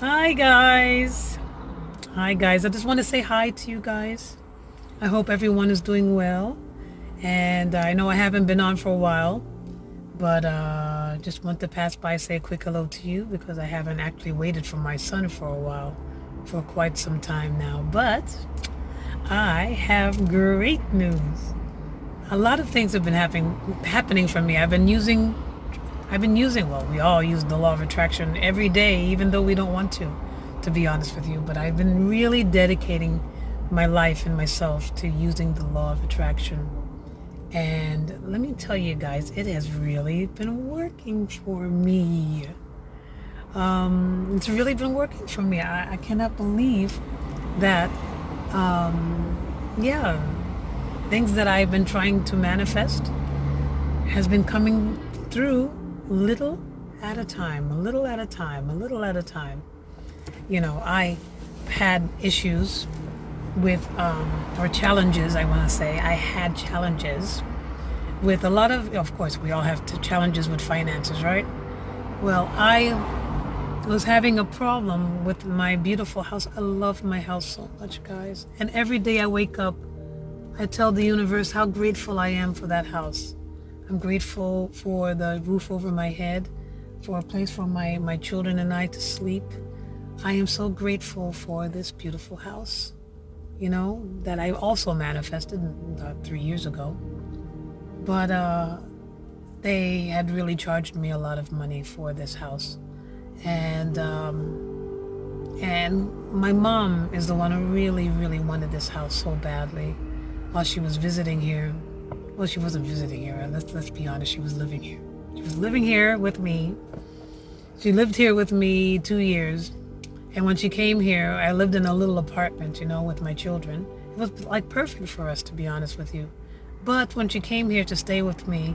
Hi guys. Hi guys. I just want to say hi to you guys. I hope everyone is doing well. And I know I haven't been on for a while, but just want to pass by say a quick hello to you because I haven't actually waited for my son for a while, for quite some time now. But I have great news. A lot of things have been happening for me. I've been using, well, we all use the law of attraction every day, even though we don't want to be honest with you. But I've been really dedicating my life and myself to using the law of attraction. And let me tell you guys, it has really been working for me. It's really been working for me. I cannot believe that, yeah, things that I've been trying to manifest has been coming through little at a time, a little at a time, a little at a time. I had issues with, or challenges, I want to say. I had challenges with a lot of course, we all have challenges with finances, right? Well, I was having a problem with my beautiful house. I love my house so much, guys. And every day I wake up, I tell the universe how grateful I am for that house. I'm grateful for the roof over my head, for a place for my children and I to sleep. I am so grateful for this beautiful house, that I also manifested 3 years ago. But they had really charged me a lot of money for this house. And my mom is the one who really, really wanted this house so badly while she was visiting here. Well, she wasn't visiting here. Let's be honest. She was living here. She was living here with me. She lived here with me 2 years. And when she came here, I lived in a little apartment, with my children. It was like perfect for us, to be honest with you. But when she came here to stay with me,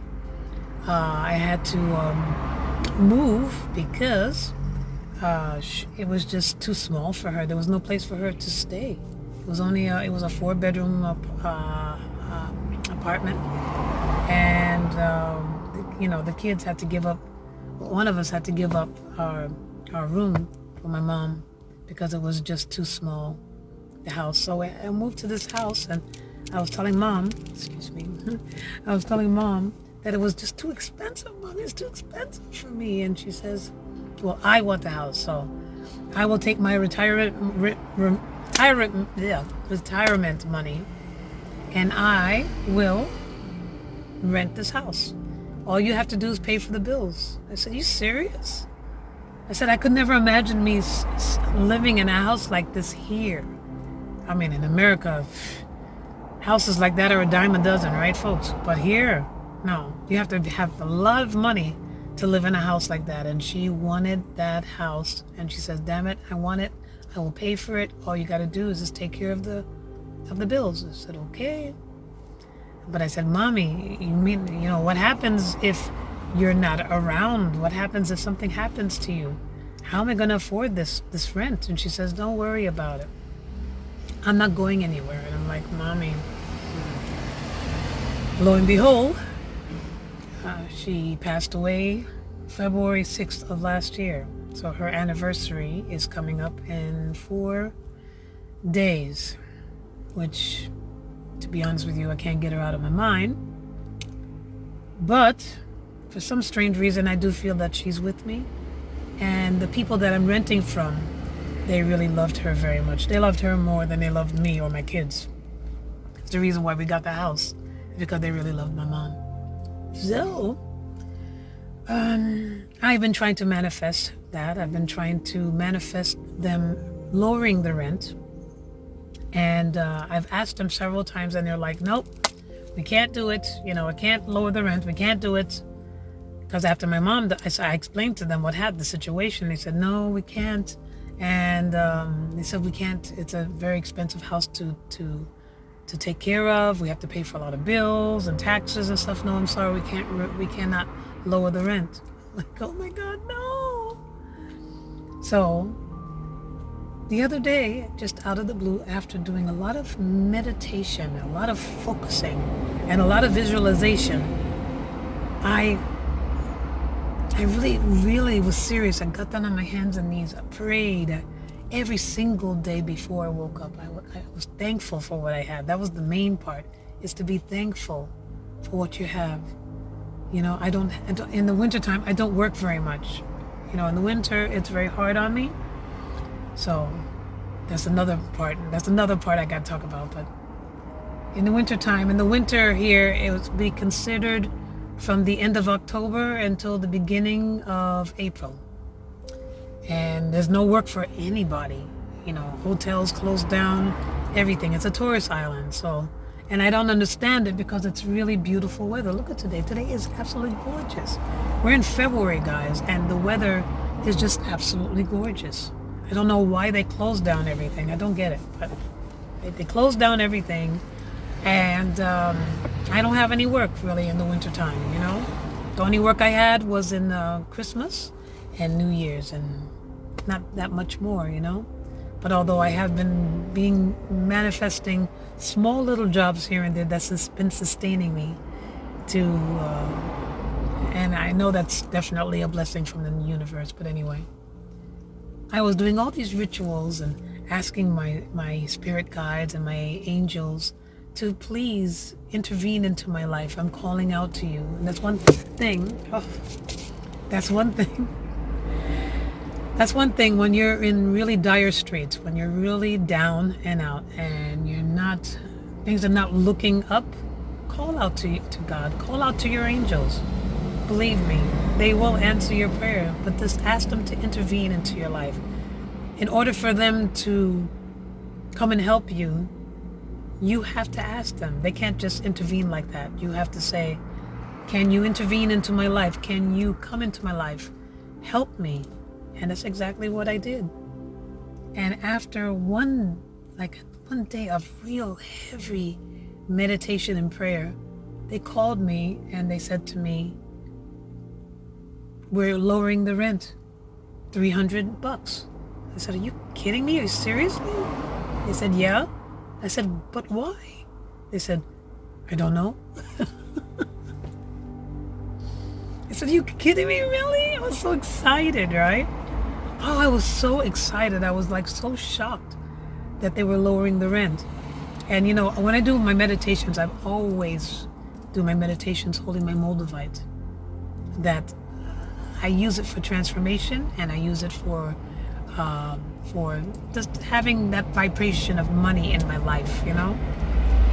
I had to move because it was just too small for her. There was no place for her to stay. It was a 4 bedroom apartment, and the kids had to give up. One of us had to give up our room for my mom because it was just too small, the house. So I moved to this house, and I was telling mom, excuse me, I was telling mom that it was just too expensive. Mom, it's too expensive for me. And she says, well, I want the house, so I will take my retirement money, and I will rent this house. All you have to do is pay for the bills. I said, you serious? I said, I could never imagine me living in a house like this here. I mean, in America, houses like that are a dime a dozen, right, folks? But here, no. You have to have a lot of money to live in a house like that. And she wanted that house. And she says, damn it, I want it. I will pay for it. All you got to do is just take care of the bills. I said, okay. But I said, Mommy, you mean, what happens if you're not around? What happens if something happens to you? How am I going to afford this rent? And she says, don't worry about it. I'm not going anywhere. And I'm like, Mommy. Lo and behold, she passed away February 6th of last year. So her anniversary is coming up in 4 days, which, to be honest with you, I can't get her out of my mind. But for some strange reason, I do feel that she's with me. And the people that I'm renting from, they really loved her very much. They loved her more than they loved me or my kids. It's the reason why we got the house, because they really loved my mom. So, I've been trying to manifest that. I've been trying to manifest them lowering the rent. And I've asked them several times, and they're like, nope, we can't do it. I can't lower the rent. We can't do it. Because after my mom, I explained to them what had the situation. They said, no, we can't. And they said, we can't. It's a very expensive house to take care of. We have to pay for a lot of bills and taxes and stuff. No, I'm sorry, we cannot lower the rent. I'm like, oh my God, no. So the other day, just out of the blue, after doing a lot of meditation, a lot of focusing, and a lot of visualization, I I really, really was serious. I got down on my hands and knees. I prayed every single day before I woke up. I was thankful for what I had. That was the main part, is to be thankful for what you have. You know, I don't in the wintertime, I don't work very much. You know, in the winter, it's very hard on me. So that's another part. That's another part I got to talk about. But in the wintertime, in the winter here, it would be considered from the end of October until the beginning of April. And there's no work for anybody. You know, hotels closed down, everything. It's a tourist island. So, and I don't understand it because it's really beautiful weather. Look at today. Today is absolutely gorgeous. We're in February, guys, and the weather is just absolutely gorgeous. I don't know why they closed down everything. I don't get it, but they closed down everything. And I don't have any work really in the wintertime, you know. The only work I had was in Christmas and New Year's, and not that much more, you know. But although I have been manifesting small little jobs here and there, that's been sustaining me to, and I know that's definitely a blessing from the universe. But anyway, I was doing all these rituals and asking my spirit guides and my angels to please intervene into my life. I'm calling out to you. And that's one thing. Oh, that's one thing. That's one thing when you're in really dire straits, when you're really down and out and things are not looking up, call out to God. Call out to your angels. Believe me, they will answer your prayer, but just ask them to intervene into your life. In order for them to come and help you, you have to ask them. They can't just intervene like that. You have to say, can you intervene into my life? Can you come into my life? Help me. And that's exactly what I did. And after one day of real heavy meditation and prayer, they called me and they said to me, we're lowering the rent, $300. I said, are you kidding me? Are you seriously? They said, yeah. I said, but why? They said, I don't know. I said, are you kidding me, really? I was so excited, right? Oh, I was so excited. I was like so shocked that they were lowering the rent. And you know, when I do my meditations, I always do my meditations holding my Moldavite. That I use it for transformation, and I use it for just having that vibration of money in my life, you know,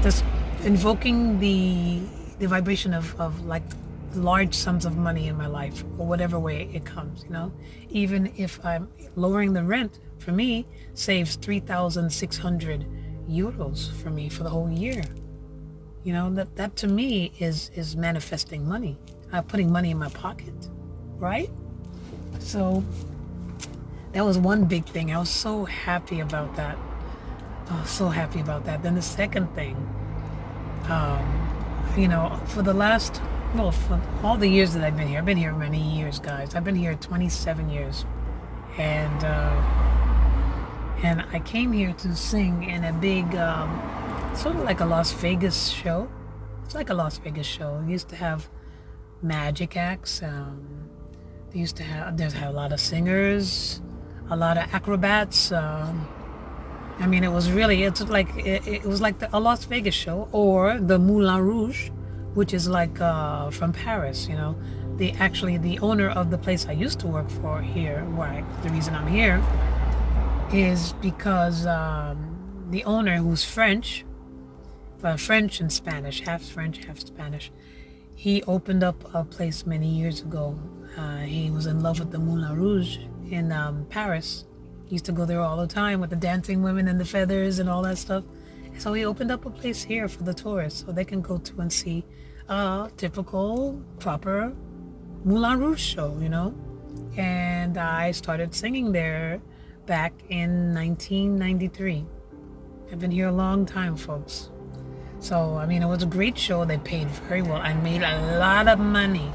just invoking the vibration of like large sums of money in my life, or whatever way it comes, you know. Even if I'm lowering the rent, for me, saves 3,600 euros for me for the whole year. You know, that to me is manifesting money, putting money in my pocket, right? So that was one big thing. I was so happy about that. I was so happy about that. Then the second thing, you know, for all the years that I've been here many years, guys. I've been here 27 years. And I came here to sing in a big, sort of like a Las Vegas show. It's like a Las Vegas show. We used to have magic acts. There's a lot of singers, a lot of acrobats. I mean, it was like a Las Vegas show, or the Moulin Rouge, which is like from Paris. You know, the owner of the place I used to work for here, the reason I'm here is because the owner, who's French and Spanish, half French, half Spanish, he opened up a place many years ago. He was in love with the Moulin Rouge in Paris. He used to go there all the time with the dancing women and the feathers and all that stuff. So he opened up a place here for the tourists, so they can go to and see a typical, proper Moulin Rouge show, you know. And I started singing there back in 1993. I've been here a long time, folks. So, I mean, it was a great show. They paid very well. I made a lot of money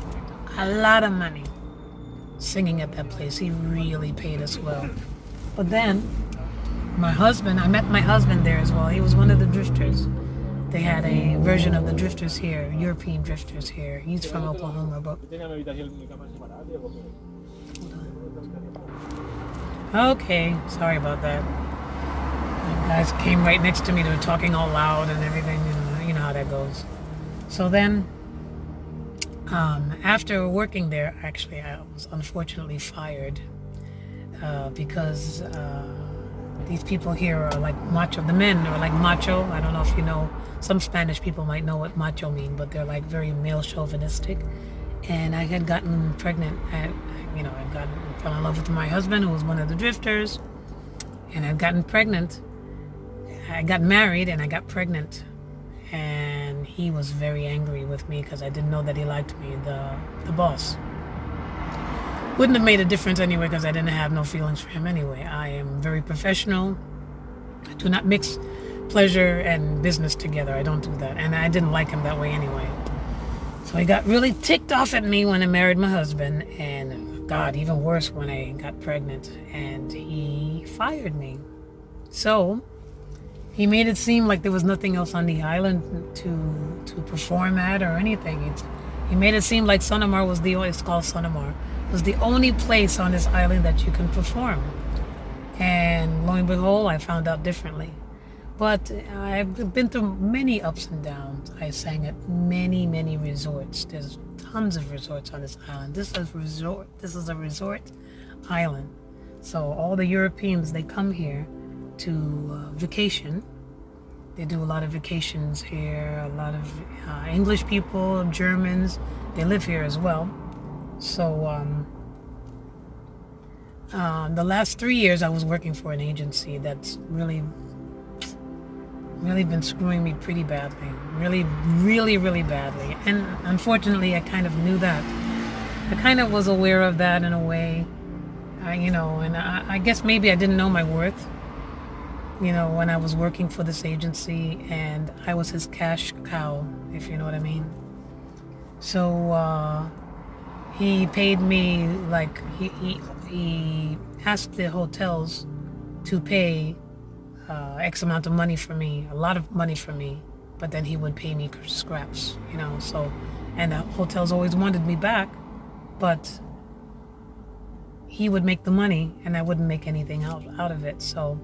singing at that place. He really paid us well. But then I met my husband there as well. He was one of the drifters. They had a version of the Drifters here, European Drifters here. He's from Oklahoma, but okay, sorry about that. You guys came right next to me. They were talking all loud and everything. You know how that goes. So then, after working there, actually, I was unfortunately fired because these people here are like macho. The men are like macho. I don't know if you know. Some Spanish people might know what macho mean, but they're like very male chauvinistic. And I had gotten pregnant. I'd fell in love with my husband, who was one of the Drifters, and I'd gotten pregnant. I got married and I got pregnant, and he was very angry with me because I didn't know that he liked me, the boss. Wouldn't have made a difference anyway because I didn't have no feelings for him anyway. I am very professional. I do not mix pleasure and business together. I don't do that, and I didn't like him that way anyway. So he got really ticked off at me when I married my husband, and God, even worse when I got pregnant, and he fired me. So he made it seem like there was nothing else on the island to perform at or anything. He made it seem like Sonoma was it's called Sonoma, was the only place on this island that you can perform. And lo and behold, I found out differently. But I've been through many ups and downs. I sang at many, many resorts. There's tons of resorts on this island. This is a resort island. So all the Europeans, they come here to vacation. They do a lot of vacations here. A lot of English people, Germans, they live here as well. So the last 3 years I was working for an agency that's really been screwing me pretty badly. Really, really, really badly. And unfortunately, I kind of knew that. I kind of was aware of that in a way. And I guess maybe I didn't know my worth, when I was working for this agency, and I was his cash cow, if you know what I mean. So he paid me, like, he asked the hotels to pay X amount of money for me, a lot of money for me, but then he would pay me scraps, so, and the hotels always wanted me back, but he would make the money and I wouldn't make anything out of it. So,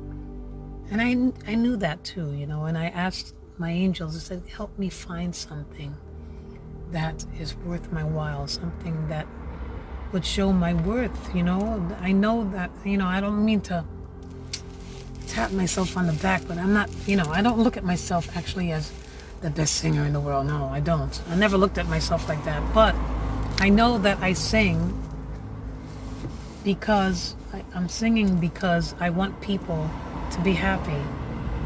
and I knew that too, and I asked my angels, I said, help me find something that is worth my while, something that would show my worth. I know that, I don't mean to tap myself on the back, but I'm not, I don't look at myself actually as the best singer in the world. No, I don't. I never looked at myself like that. But I know that I sing because I'm singing because I want people to be happy.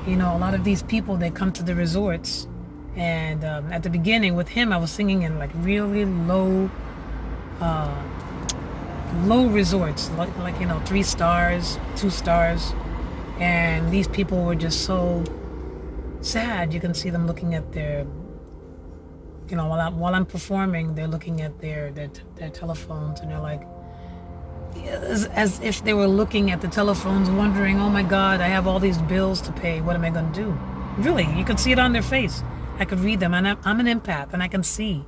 A lot of these people, they come to the resorts, and at the beginning with him, I was singing in like really low resorts, like 3 stars, 2 stars. And these people were just so sad. You can see them looking at their, while I'm performing, they're looking at their telephones, and they're like, as if they were looking at the telephones, wondering, oh my God, I have all these bills to pay. What am I going to do? Really, you could see it on their face. I could read them, and I'm an empath, and I can see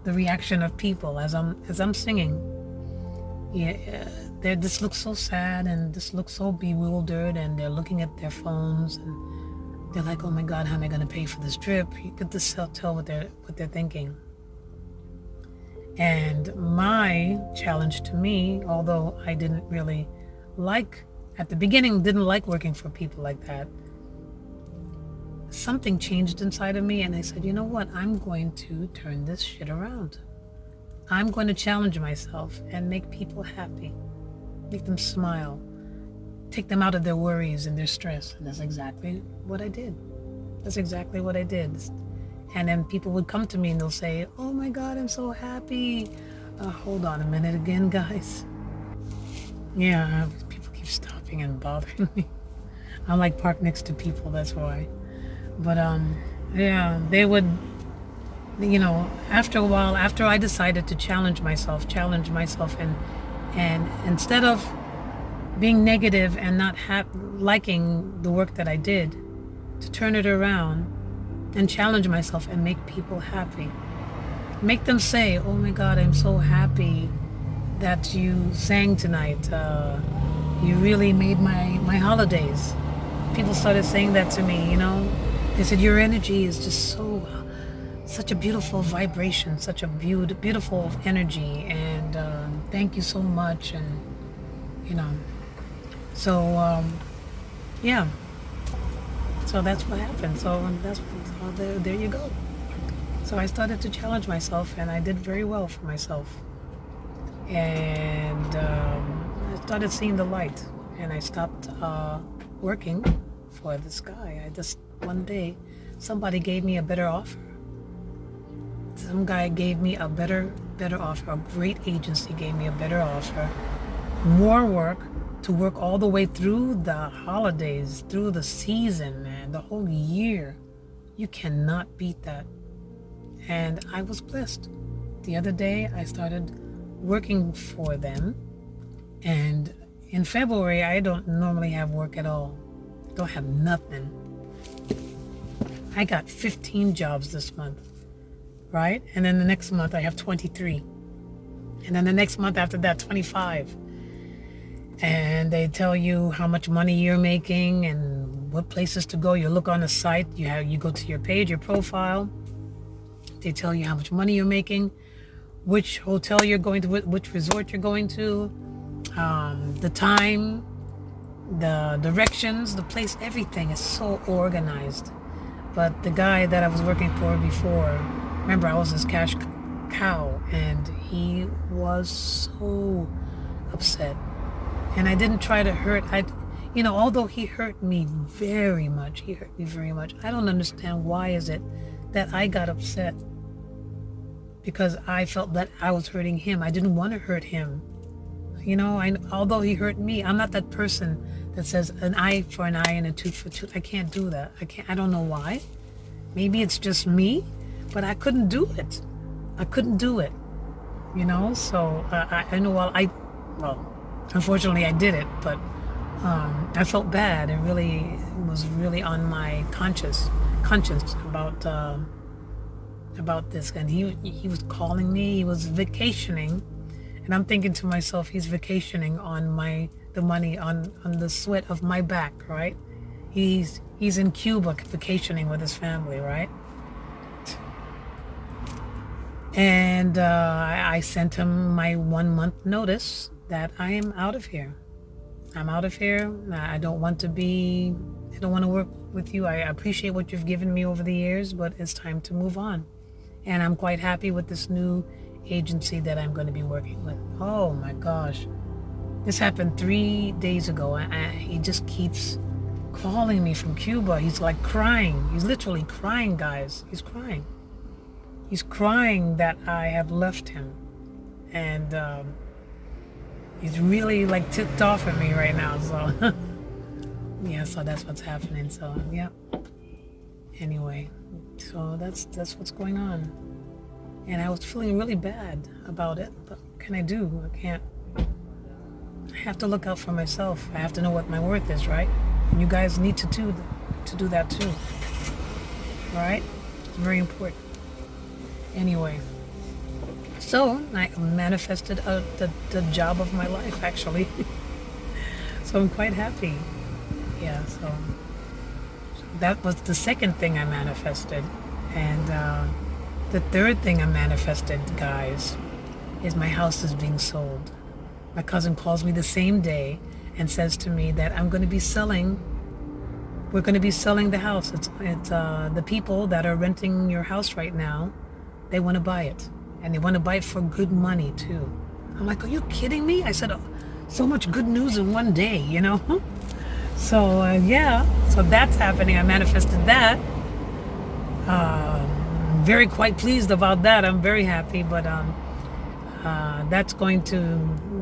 the reaction of people as I'm singing. Yeah. This looks so sad, and this looks so bewildered, and they're looking at their phones, and they're like, oh my God, how am I going to pay for this trip? You could just tell what they're thinking. And my challenge to me, although I didn't really at the beginning, didn't like working for people like that, something changed inside of me, and I said, you know what? I'm going to turn this shit around. I'm going to challenge myself and make people happy. Make them smile, take them out of their worries and their stress. And that's exactly what I did. And then people would come to me and they'll say, oh my God, I'm so happy. Hold on a minute again, guys. Yeah, people keep stopping and bothering me. I'm like parked next to people, that's why. But yeah, they would, after a while, after I decided to challenge myself and instead of being negative and not liking the work that I did, to turn it around and challenge myself and make people happy. Make them say, oh my God, I'm so happy that you sang tonight. You really made my holidays. People started saying that to me, you know. They said, your energy is just such a beautiful vibration, such a beautiful energy, and thank you so much. And, you know, so, yeah. So that's what happened. There you go. So I started to challenge myself, and I did very well for myself. And I started seeing the light, and I stopped working for this guy. One day, somebody gave me a better offer. Some guy gave me a better offer. A great agency gave me a better offer. More work, to work all the way through the holidays, through the season, man, the whole year. You cannot beat that. And I was blessed. The other day, I started working for them. And in February, I don't normally have work at all. Don't have nothing. I got 15 jobs this month, right? And then the next month, I have 23. And then the next month after that, 25. And they tell you how much money you're making and what places to go. You look on the site, you go to your page, your profile. They tell you how much money you're making, which hotel you're going to, which resort you're going to, the time, the directions, the place, everything is so organized. But the guy that I was working for before, remember, I was his cash cow, and he was so upset. And I didn't try to hurt. Although he hurt me very much, I don't understand why is it that I got upset, because I felt that I was hurting him. I didn't want to hurt him. Although he hurt me, I'm not that person that says an eye for an eye and a tooth for a tooth. I can't do that. I don't know why. Maybe it's just me, but I couldn't do it. So I know, unfortunately I did it, but I felt bad. It was really on my conscience about this. And he was calling me. He was vacationing, and I'm thinking to myself, he's vacationing on the money on the sweat of my back, right? He's in Cuba vacationing with his family, right? And I sent him my 1 month notice that I am out of here. I'm out of here. I don't want to work with you. I appreciate what you've given me over the years, but it's time to move on. And I'm quite happy with this new agency that I'm going to be working with. Oh my gosh. This happened 3 days ago. He just keeps calling me from Cuba. He's like crying. He's literally crying, guys. He's crying. He's crying that I have left him. And he's really like tipped off at me right now. So yeah, so that's what's happening. So yeah. Anyway, so that's what's going on. And I was feeling really bad about it, but what can I do? I have to look out for myself. I have to know what my worth is, right? And you guys need to do that too. Right? It's very important. Anyway, so I manifested the job of my life, actually. So I'm quite happy. Yeah, so that was the second thing I manifested. And the third thing I manifested, guys, is my house is being sold. My cousin calls me the same day and says to me that we're going to be selling the house. It's the people that are renting your house right now, they want to buy it. And they want to buy it for good money too. I'm like, are you kidding me? I said, oh, so much good news in one day, So yeah, so that's happening. I manifested that. I'm very quite pleased about that. I'm very happy, but that's going to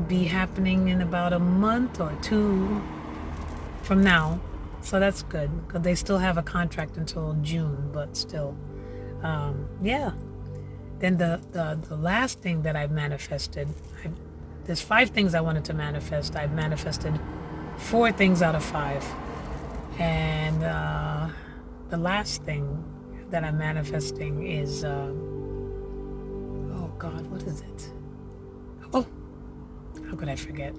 be happening in about a month or two from now. So that's good, because they still have a contract until June, but still, yeah. Then the last thing that I've manifested, there's 5 things I wanted to manifest. I've manifested 4 things out of 5. And the last thing that I'm manifesting is, oh God, what is it? Oh, how could I forget?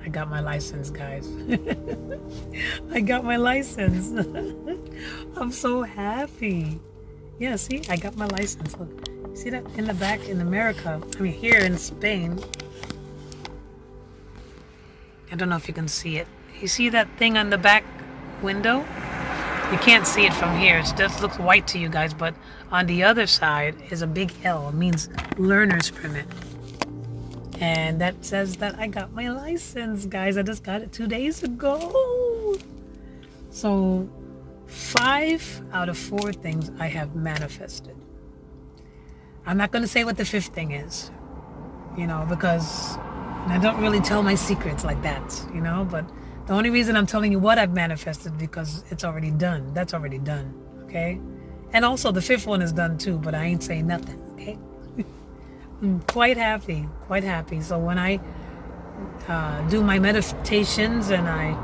I got my license, guys. I got my license. I'm so happy. Yeah, see, I got my license. Look, see that in the back in America? I mean, here in Spain. I don't know if you can see it. You see that thing on the back window? You can't see it from here. It just looks white to you guys, but on the other side is a big L. It means learner's permit. And that says that I got my license, guys. I just got it 2 days ago. So 5 out of 4 things I have manifested. I'm not going to say what the 5th thing is, because I don't really tell my secrets like that, but the only reason I'm telling you what I've manifested because it's already done. That's already done, okay? And also the 5th one is done too, but I ain't saying nothing, okay? I'm quite happy, quite happy. So when I do my meditations and I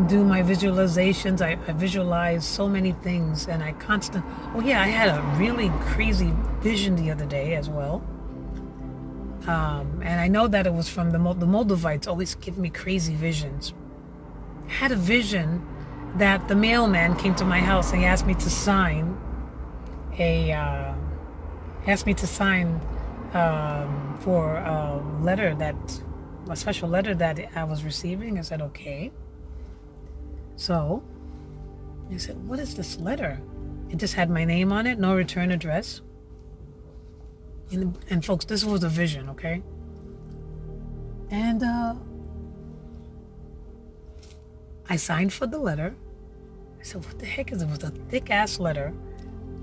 do my visualizations, I visualize so many things, and I I had a really crazy vision the other day as well. And I know that it was from the Moldovites always give me crazy visions. I had a vision that the mailman came to my house and he asked me to sign for a special letter that I was receiving. I said, okay. So he said, what is this letter? It just had my name on it, no return address. And folks, this was a vision, okay? And I signed for the letter. I said, what the heck is it? It was a thick-ass letter.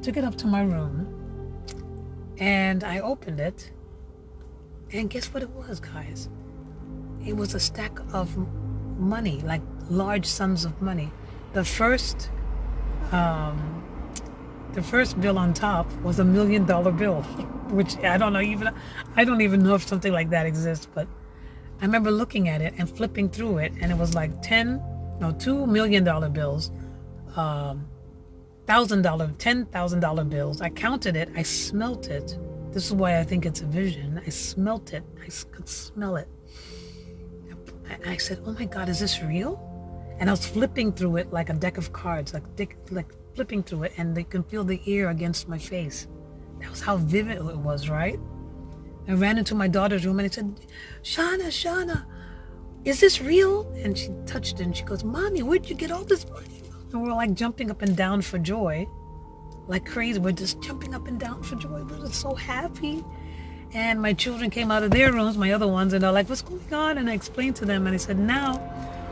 Took it up to my room. And I opened it. And guess what it was, guys? It was a stack of money, like large sums of money. The first bill on top was $1 million bill, which I don't even know if something like that exists, but I remember looking at it and flipping through it, and it was like $2 million bills, $10,000 bills. I counted it, I smelt it. This is why I think it's a vision. I smelt it, I could smell it. I said, oh my God, is this real? And I was flipping through it like a deck of cards, like flipping through it, and they can feel the ear against my face. That was how vivid it was, right? I ran into my daughter's room and I said, Shauna, is this real? And she touched it and she goes, Mommy, where'd you get all this money? And we're like jumping up and down for joy, like crazy. We're just jumping up and down for joy. We're just so happy. And my children came out of their rooms, my other ones, and they're like, what's going on? And I explained to them and I said, now,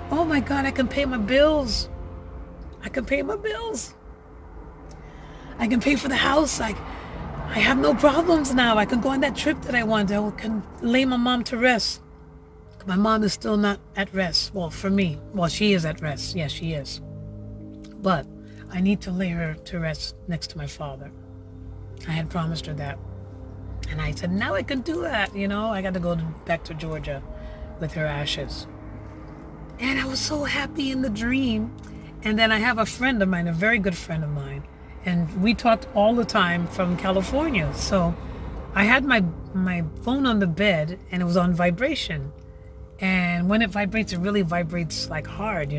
oh my God, I can pay my bills. I can pay my bills. I can pay for the house. I have no problems now. I can go on that trip that I want. I can lay my mom to rest. My mom is still not at rest. Well, for me. Well, she is at rest. Yes, she is. But I need to lay her to rest next to my father. I had promised her that. And I said, now I can do that. I got to go back to Georgia with her ashes. And I was so happy in the dream. And then I have a friend of mine, a very good friend of mine. And we talked all the time from California. So I had my phone on the bed and it was on vibration. And when it vibrates, it really vibrates like hard,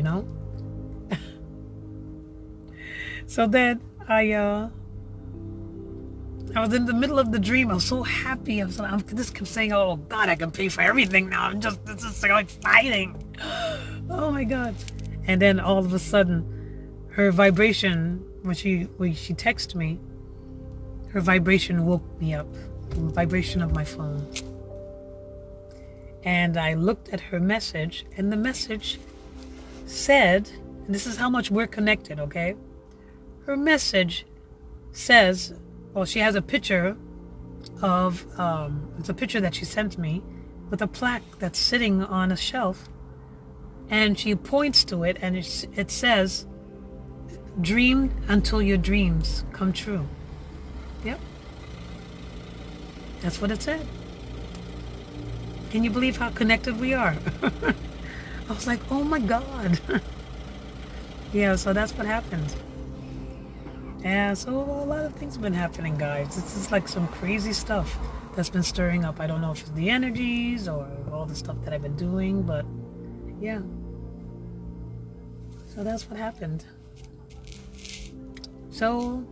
So then I was in the middle of the dream. I was so happy. I just kept saying, oh God, I can pay for everything now. This is so exciting. Oh my God. And then all of a sudden, her vibration, when she texted me, her vibration woke me up. The vibration of my phone. And I looked at her message, and the message said, and this is how much we're connected, okay? Her message says, well, she has a picture of, it's a picture that she sent me with a plaque that's sitting on a shelf. And she points to it, and it says, dream until your dreams come true. Yep. That's what it said. Can you believe how connected we are? I was like, oh my God. Yeah, so that's what happened. Yeah, so a lot of things have been happening, guys. It's just like some crazy stuff that's been stirring up. I don't know if it's the energies or all the stuff that I've been doing, but yeah. So that's what happened. So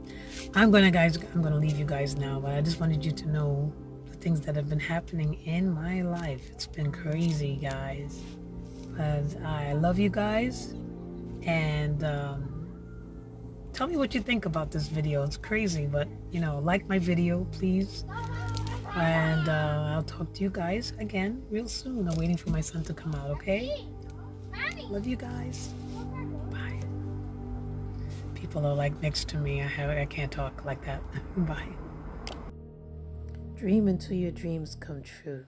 I'm gonna leave you guys now, but I just wanted you to know the things that have been happening in my life. It's been crazy, guys. But I love you guys, and tell me what you think about this video. It's crazy, but like my video, please. And I'll talk to you guys again real soon. I'm waiting for my son to come out, okay? Love you guys. Bye. People are like next to me. I can't talk like that. Bye. Dream until your dreams come true.